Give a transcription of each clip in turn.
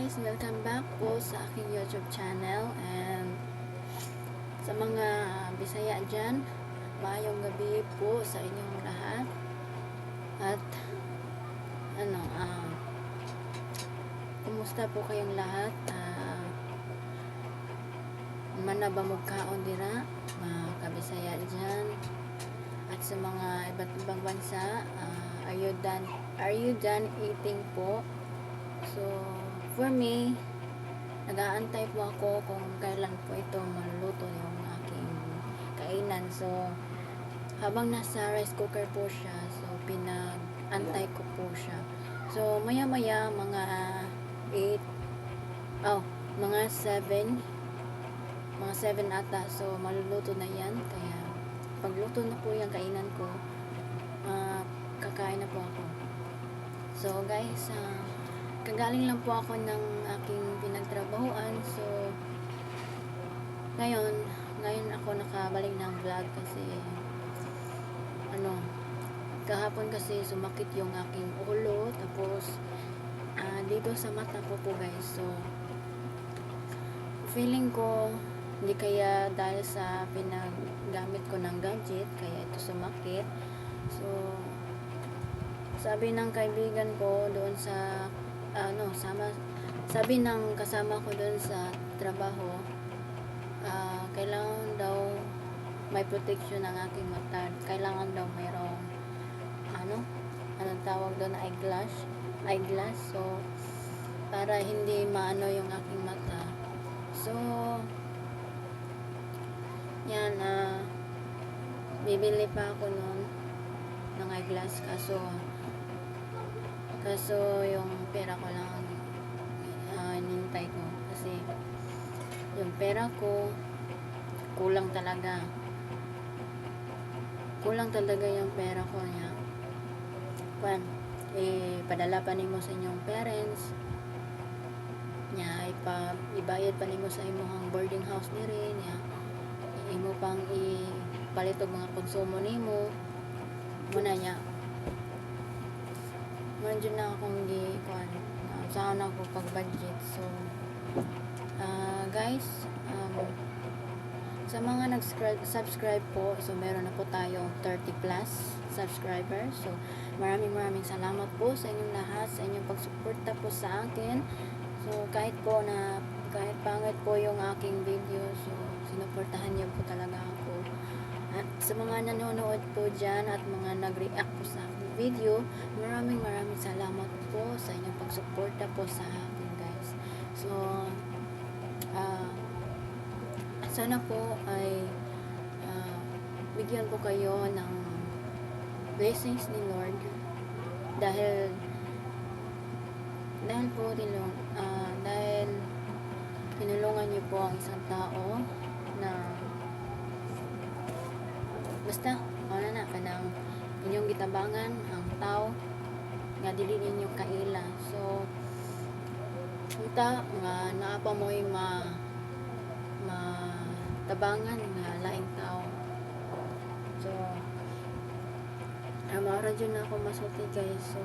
guys! Welcome back po sa aking YouTube channel, and sa mga Bisaya dyan, maayong gabi po sa inyong lahat. At kumusta po kayong lahat? Manabamog kaon dira mga kabisaya dyan, at sa mga iba't ibang bansa, are you done eating po? So, for me, nag-aantay po ako kung kailan po ito maluluto yung aking kainan. So, habang nasa rice cooker po siya, so pinag-antay ko po siya. So, maya-maya, mga 7 ata. So, maluluto na yan. Kaya, pagluto na po yung kainan ko, kakain na po ako. So, guys, kagaling lang po ako ng aking pinagtrabahuan. So, ngayon ako nakabalik ng vlog kasi kahapon kasi sumakit yung aking ulo, tapos dito sa mata ko po guys. So, feeling ko hindi kaya dahil sa pinaggamit ko ng gadget kaya ito sumakit. So, sabi ng kaibigan ko doon sa sabi ng kasama ko doon sa trabaho, kailangan daw may protection ng aking mata. Kailangan daw mayroong anong tawag doon, eyeglass. So, para hindi maano yung aking mata. So, yan, bibili pa ako noon ng eyeglass, kaso yung pera ko lang nintay ko kasi yung pera ko kulang talaga yung pera ko niya. Padala pa nimo sa inyong parents niya, ibayad pa nimo sa imong boarding house ni rin niya, imo pang ipalit og mga konsumo nimo muna niya. Medyo na akong saan ako pag-budget. So, guys, sa mga nag-subscribe po, so meron na po tayo 30 plus subscribers. So, maraming salamat po sa inyong lahat, sa inyong pagsuporta po sa akin. So, kahit pangit po yung aking video, so sinuportahan niyo po talaga ako. At sa mga nanonood po dyan at mga nag-react po sa aking video, maraming salamat po sa inyong pagsuporta po sa akin guys. So, sana po ay bigyan ko kayo ng blessings ni Lord dahil tinulungan niyo po ang isang tao na basta kanang inyong gitabangan ang tao nga dili ninyo kaila. So, kita nga naapa mo'y tabangan nga laing tao. So, radyo na ako masulti guys. So,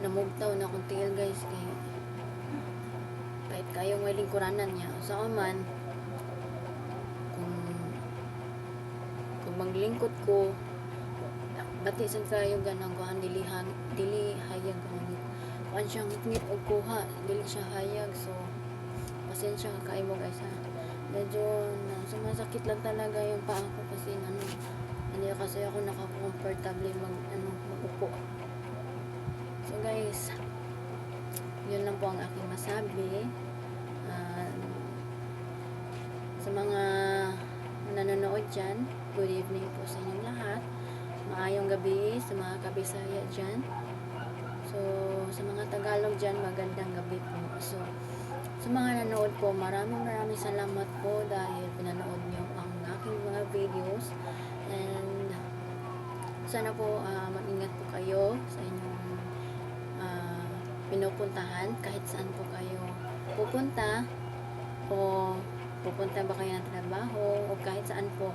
namugtaw na akong tingil guys, kahit kayong may lingkuranan niya sa man kung maglingkod ko, bati sa kayo ganang kuhan, dili hayag kuhan siyang ngit o kuha, dili siya hayag. So, pasensya ka kayo mo guys medyo sumasakit lang talaga yung paa ko kasi hindi kasi ako naka-comfortable mag-upo. So guys, yun lang po ang aking masabi. Sa mga nanonood dyan, good evening po sa inyong lahat. Maayong gabi sa mga kabisaya dyan. So, sa mga Tagalog dyan, magandang gabi po. So, sa mga nanood po, maraming salamat po dahil pinanood nyo ang aking mga videos. And sana po mag-ingat po kayo sa inyong pinupuntahan, kahit saan po kayo pupunta, o pupunta ba kayo ng trabaho o kahit saan po,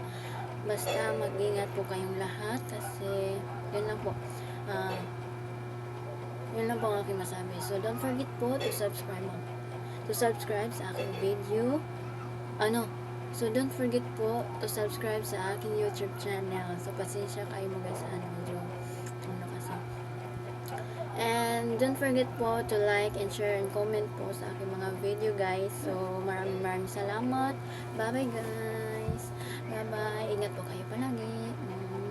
basta mag-ingat po kayong lahat kasi yun lang po. Yun lang po ang aking masabi. So, don't forget po to subscribe mo. To subscribe sa aking video. So, don't forget po to subscribe sa aking YouTube channel. So, pasensya kayo mo guys sa medyo kasi. And don't forget po to like and share and comment po sa aking mga video guys. So, maraming salamat. Bye bye guys. Bye bye. Ingat po kayo palagi.